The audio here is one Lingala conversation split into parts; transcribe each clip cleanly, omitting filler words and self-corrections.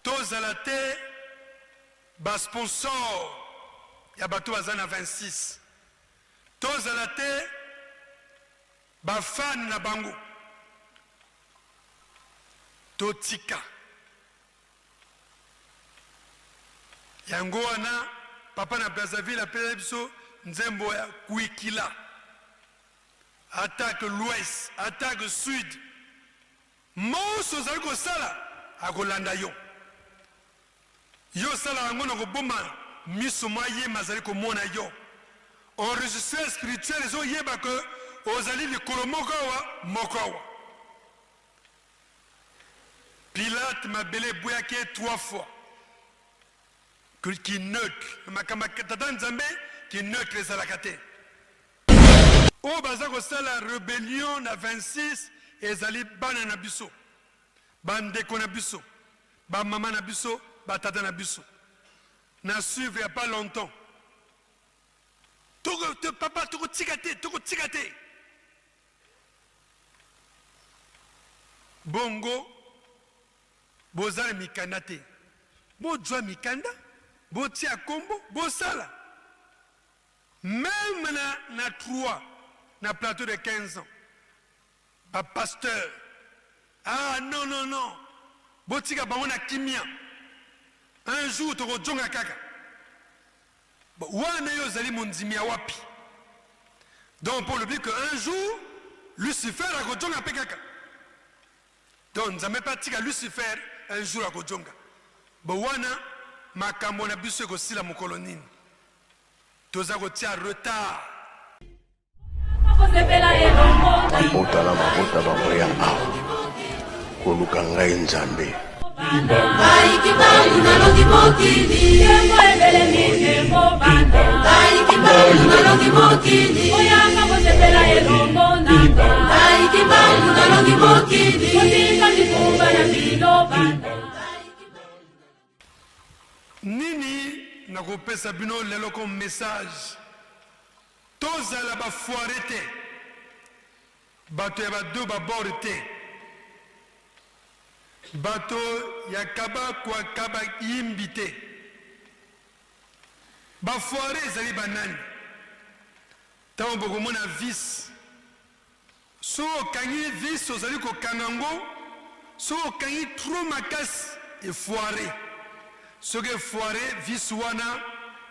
tozala te basponsor ya bato baza na 26 tozala te bafani na bango totika yango wana papa na Brazzaville apela biso nzembo ya kuikila attaque l'ouest attaque sud moso ozali kosala akolanda yo yo sala yango na koboma miso mwa yema azali komona yo enregistré spirituel ezoyeba ke ozali likolo moko awa Pilate mabele boyaki 3 fois qui neutre makambo tata nzambe qui neutre ezalaka te oyo baza kosala rébellion na 26 ezali bana na biso bandeko na biso bamama na biso batata na biso na suivre il n'y a pas longtemps papa tokotika te bongo bozala mikanda te bojwa mikanda botia kombo bosala même na 3 na plateau de 15 ans ba pasteur ah non botika bango na kimia un jour tokojonga kaka wana yo zali mondimi ya wapi donc pour le but que un jour Lucifer akojonga pe kaka donc nzambe pa tika Lucifer un jour akojonga wana makambo na biso ekosila mokolo nini toza kotia retard mabota bango ya awa koluka ngai nzambe nini nakopesa bino lelo comme message tozala bafoire te bato ya bado babord te bato ya kaba kwa kaba yimbi te bafoire ezali banani ntango bokomona vice so okangi vice ozali kokanga yango so okangi trop makasi efoire soki efoire vice wana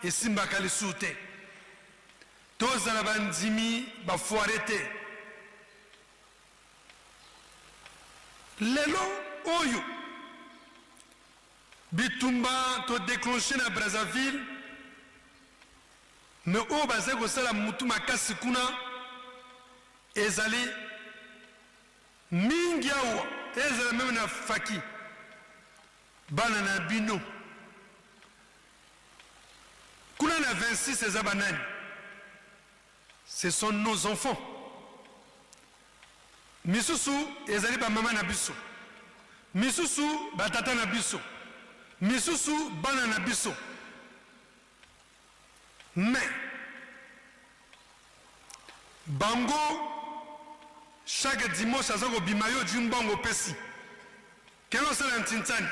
esimbaka lisusu te tozala bandimi bafoire te lelo oyo bitumba to déclenché na Brazzaville mais oyo bazali kosala mutu makasi kuna ezali mingi awa ezala meme na faki bana na bino kuna na 26 eza banani ce sont nos enfants misusu ezali bamama na biso misusu batata na biso misusu bana na biso mais bango chaque dimanche aza kobima yo jimbango pesi keno osala ntintani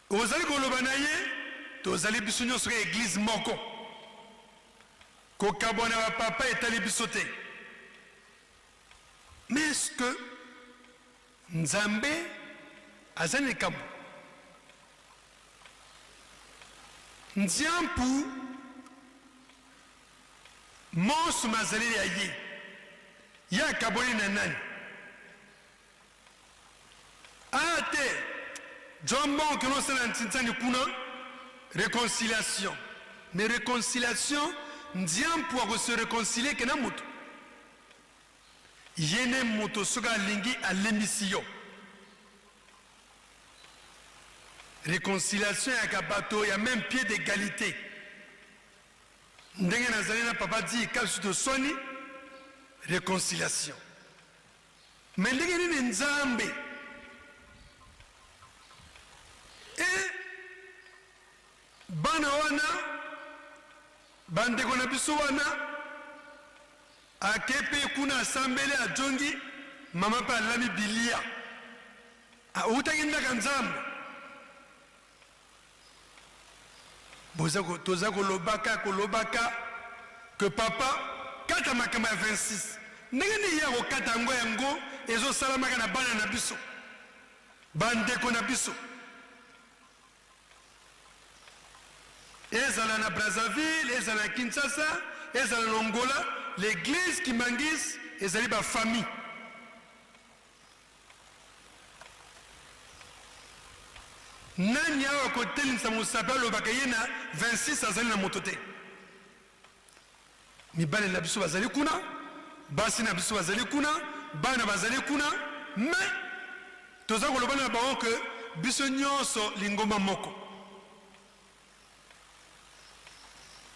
ozali koloba na ye tozali biso nyonso ka église moko kokabwana bapapa etali biso te mais est-ce que nzambe aza na likambo nziampu monso mazaleli ya ye akaboli na nani aya te jombo ke nosala ntintani kuna réconciliation mais réconciliation nziampu akose réconcilier ke na moto yene moto soki alingi alembisi yo réconciliation ya bato ya même pied d'égalité ndenge nazali na papa di kasi tosoni réconciliation mais ndenge nini nzambe bana wana bandeko na biso wana akepe kuna asambele ajongi mama pa alami bilia utaki ndaka nzambe toza kolobaka que papa kata makamba ya 26 ndenge nini ya kokata yango ezosalamaka na bana na biso bandeko na biso ezala na Brazzaville, ezala na Kinshasa, ezala na Angola, l'église Kimangis ezali ba famille. Nani awa kotelinisa Musabe alobaka ye na 26 azali na moto te. Mibale na biso bazali kuna, basi na biso bazali kuna, bana bazali kuna, mais toza koloba na bango que biso nyonso lingomba moko.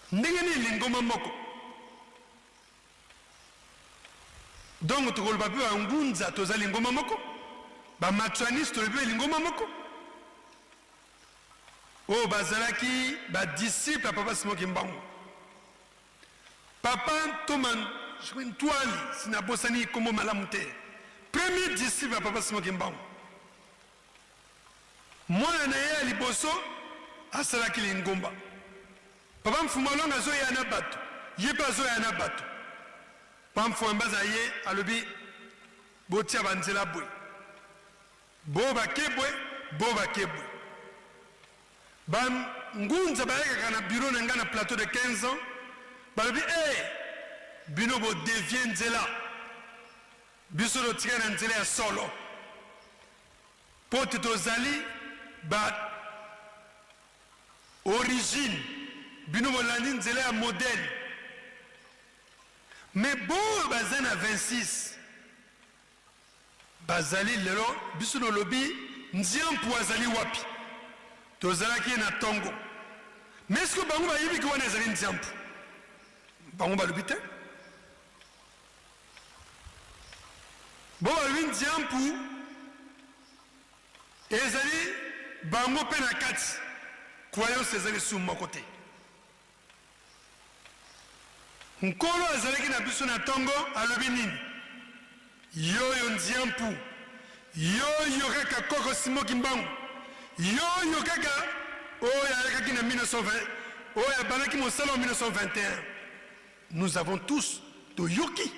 Ndenge ni lingoma moko. Donc tokoloba pe ngunza toza lingoma moko. Ba matraniste tolobi lingoma moko. Oh bazalaki ba disciple papa Simon Kimbangu. Papa Toman Twali sina bosani komo malamu te. Premier disciple papa Simon Kimbangu. Mwana na ye liboso asalaki lingomba. Papa Mfumalonga zo ya na bato, yeba zo ya na bato. Papa Mfumbaza ye alobi botia banzela boy. Boba kebwe. Bam ngunza baeka kana bureau na ngana plateau de 15 ans. Balobi bino bo devient nzela. Biso do tika na nzela ya solo. Pote tozali ba origine bino bolandi nzela ya modèle. Mais bon bazali na 26 bazali lelo biso no lobi nziampu azali wapi tozalaki na tongo. Mais est-ce que bango bayibi ki wana ezali nziampu bango balobi te bo balobi nziampu ezali bango mpe na kati croyance ezali su moko te. Nkolo azalaki na biso na tongo alobi nini yoyo nziampu yoyo kaka koko Simon Kimbangu yoyo kaka oyo ayakaki na 1920 oyo abanaki mosala en 1921 nous avons tous toyoki.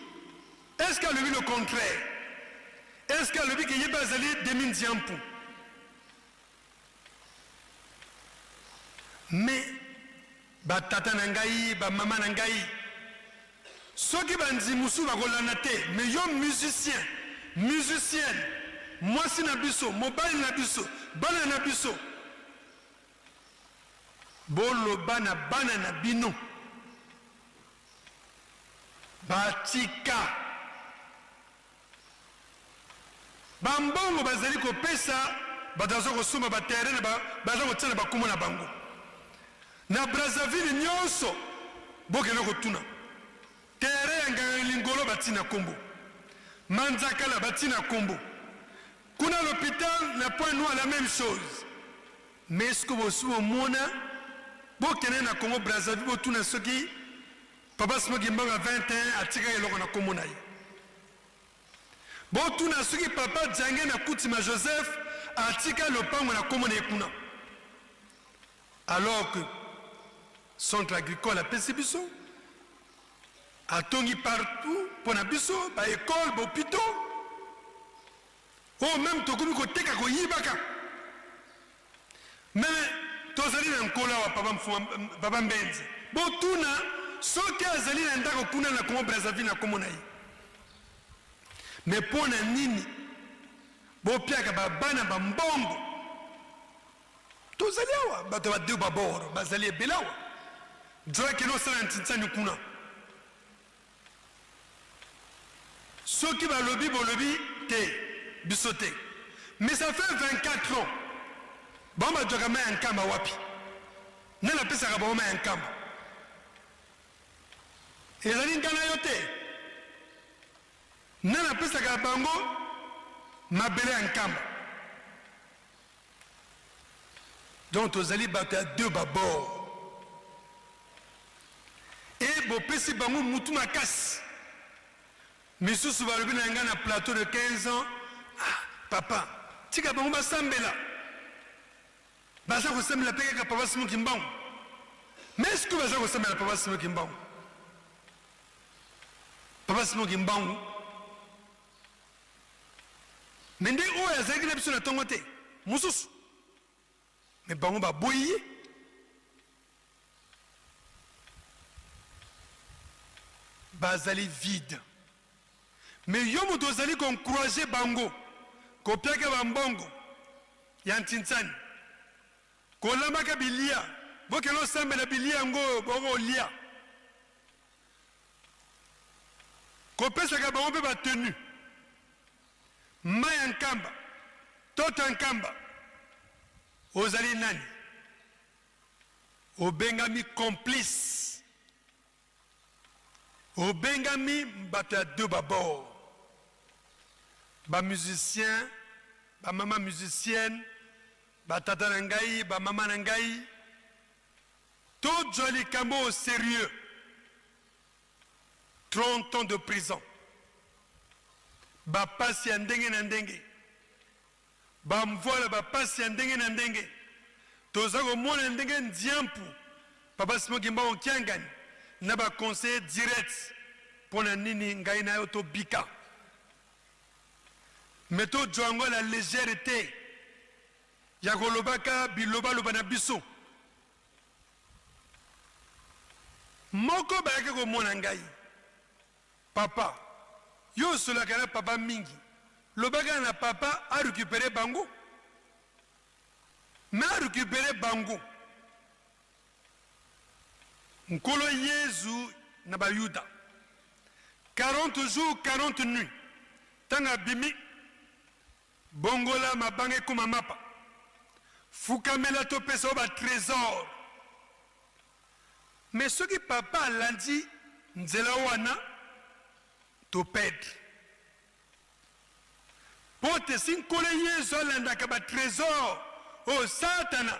Est-ce qu'alobi le contraire? Est-ce qu'alobi ke yeba azali demi nziampu? Mais batata na ngai ba mama na ngai soki banzi musu bakolanda te, mais yo musicien musicienne mwasi na biso mobali na biso bana na biso boloba na bana na bino batika bambongo bazali kopesa batazo kosuma batere na baza kotia na bakumu na bango na Brazzaville nyonso bokende kotuna tere ya Ngangilingolo batina kombo Manzakala batina kombo kuna l'hôpital na point noir la même chose. Mais est-ce que vous savez mona bokende na Congo Brazzaville botuna soki papa Simon Kimbangu 21 atika eloko na kombo na ye botuna soki papa Jange na Kutima Joseph atika lopango na kombo na ye kuna alors que centre agricole a pesi biso atongi partout pour na biso ba école ba hôpital oh même tokomi ko teka ko yibaka mais tozali na nkola wa papa Mbenzi botuna soki azali na ndako kuna na Congo Brazzaville na komona ye mais pona nini bopiaka babana bambongo tozali awa bato ba deux baboro bazali ebelawa joa keno sala ntintsani kuna soki balobi bolobi te biso te. Mais ça fait 24 ans bon bajoka ma yankamba wapi nana pesaka bango ma yankamba ezali ngana yo te nana pesaka bango mabele yankamba. Donc tozali bato ya deux babord et bopesi bango mutu makasi misusu balobi na nga na plateau de 15 ans papa tika bango basambela baza kosambela mpe kaka papa Simon Kimbangu Mais est-ce que vous avez dit Papa Simon Kimbangu? Papa Simon Kimbangu. Mais dès où est-ce que vous avez dit Tongote? Moussous. Mais Bango va bouillir. Bazali vide. Mais yomo dozali qu'on croise Bango. Ko piaka Bambongo. Yantinsan. Ko lambaka bilia. Boke no sambe na bilia ngo bogo lia. Ko pesa ka bango pe ba tenu. Maya nkamba. Tota nkamba. Ozali nani? Obengami complice. Obengami mbata deux babord. Ba musicien, ba maman musicienne, ba tata nangai, ba maman nangai. Tout joli camo au sérieux. 30 ans de prison. Ba pasi andenge nandenge. Ba mvola ba pasi andenge nandenge. Tozako mwana ndenge ndiampu. Papa Simon Kimbangu Kiangani. Na ba conseiller direct. Pona nini ngai na yo to bika. Meto joango la légèreté. Yakolobaka biloba loba na biso. Moko bayake ko mona ngai. Papa. Yo sola kana papa mingi. Lobaka na papa a récupéré Bango. Mais a récupéré Bango. Nkolo Yezu na bayuda. 40 jours, 40 nuits. Tanga bimi. Bongola mabange kuma mapa. Fukamela to pesa ba trésor. Mais ce qui papa l'a dit, nzela wana to perdre. Pote sin kole Yesu alanda ba trésor o satana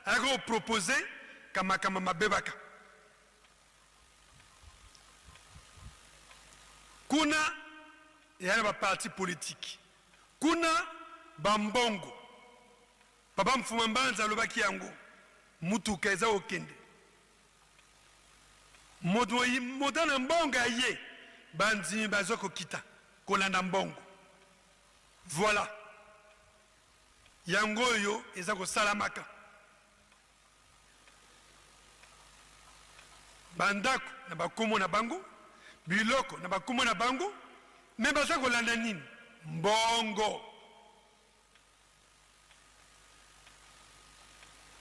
a proposé kama mabebaka. Kuna yana ba parti politique. Kuna bambongo. Papa mfumambanza lobaki yango. Mutu keza okende. Modana mbonga ye. Banzi bazoko kita. Kolanda mbongo. Voilà. Yango yo ezako salamaka. Bandako na bakumo na bango. Biloko na bakumo na bango. Mais bazako landa nini? Mbongo.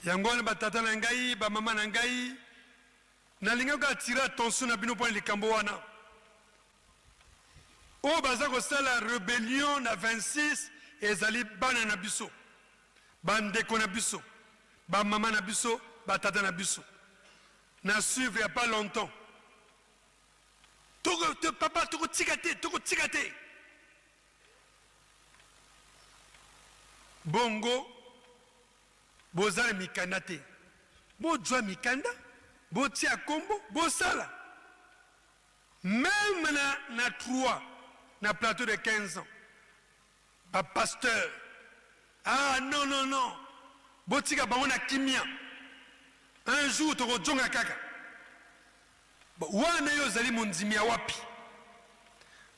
Yango na batata na ngai, ba mama na ngai. Na linga ko atira attention na bino po likambo wana. O bazako sala rébellion na 26 ezali bana na biso. Bandeko na biso. Ba mama na biso, ba tata na biso. Na suivre il y a pas longtemps. Papa, toko tikate. Bongo, bozale mikanda te. Bo jwa mikanda, bo tia kombo, bo sala. Même na 3, na plateau de 15 ans. Ba pasteur. Ah non. Bo tika bango na kimia. Un jour, toko jonga kaka. Wana yo zali mundimia wapi.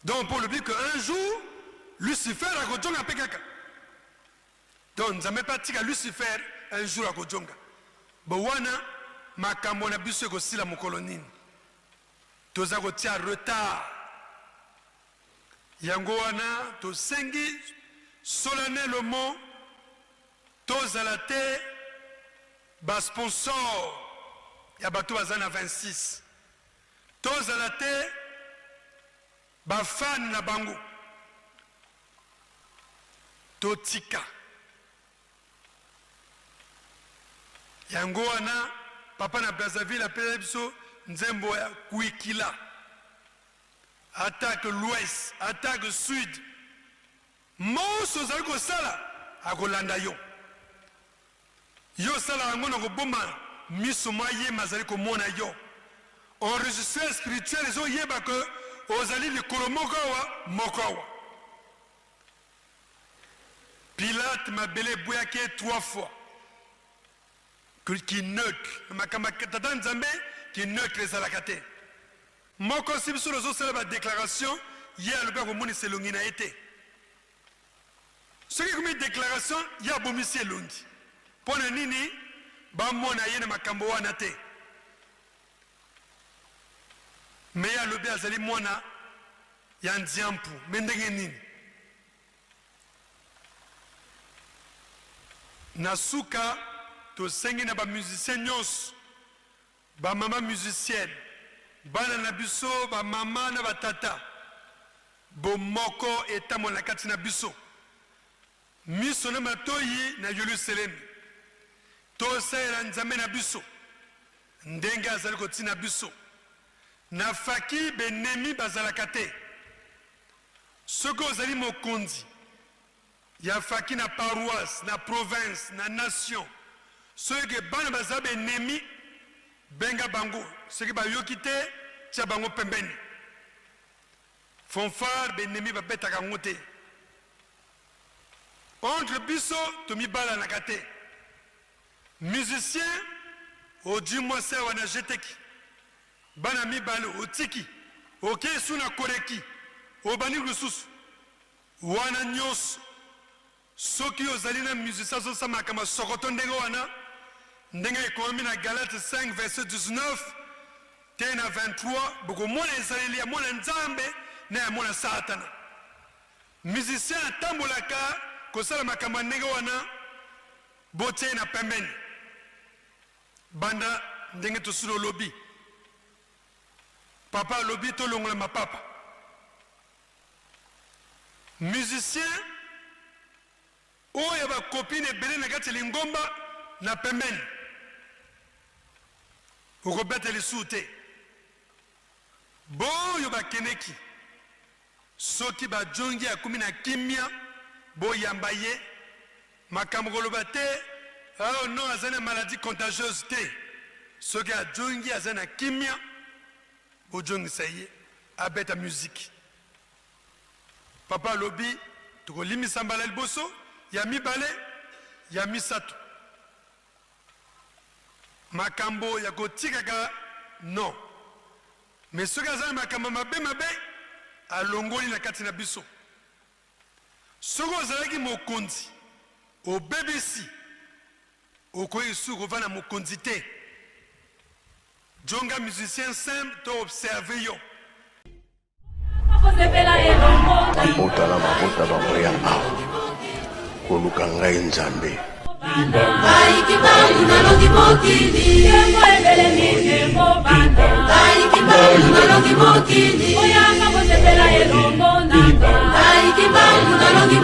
Donc pour le but qu'un jour, Lucifer a kojonga pekaka. Donc nzambe pas tika Lucifer un jour a kojonga. Wana makambo na biso ko sila mokolo nini. Toza ko tia retard. Yango wana to sengi solennellement tozala te ba sponsor ya bato bazana 26. Tozala te ba fan na bango. Totika. Yango wana papa na Brazzaville appelle biso nzembo ya kuikila. Attaque l'ouest, attaque sud. Moso zali ko sala akolanda yo. Yo sala yango na ko bomba miso maye mazali ko mona yo. Enregistré spirituel les ont yeba que ozali likolo mokawa. Pilate m'a belé boyake 3 fois. qui neutre makambo tata nzambe qui neutre ezalaka te moko si biso tozosala badéclaration ye alobi akomonisa elongi na ye te soki ekomi déclaration ye abomisi elongi mpo na nini bamona ye na makambo wana te me ye alobi azali mwana ya nziampu me ndenge nini na suka tosengi na bamusicien nyonso bamama musicienne bana na biso bamama na batata bomoko etambola na kati na biso miso na matoyi na Yerusalemi tosalela nzambe na biso ndenge azali kotina biso na faki benemi bazalaka te soki ozali mokonzi ya faki na paroisse na province na nation soki bana bazala benemi benga bango soki bayoki te tia bango pembeni fanfare benemi babetaka yango te entre biso tomibalanaka te musicien odi mwasi awa na jeteki bana mibale otiki okei su na koreki obandi lisusu wana nyonso soki ozali na musicien azosala makambo sokoto ndenge wana ndenge ekomi na Galate 5 verset 19 te na 23 bokomona ezaleli ya mwana nzambe na ya mwana satana musicien atambolaka kosala makambo ndenge wana botie na pembeni banda ndenge tosula olobi papa alobi tolongola mapapa musicien oyo bakopine ebele na kati lingomba na pembeni okobeta lisu te boyo bakeneki soki bajongi akomi na kimia boyamba ye makambo koloba te oh non azali na maladie contagieuse te soki ajongi azali na kimia bojongisa ye abeta musique papa alobi tokolimisa mbala liboso ya mibale ya misato makambo ya kotikaka non mais soki azali makambo mabe alongoli na kati na biso soki ozalaki mokonzi obebisi okoki su kovanda mokonzi te jonga musicien simple to observe yo mabota bangoya awa koluka ngai nzambe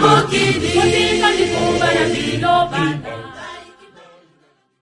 Mokili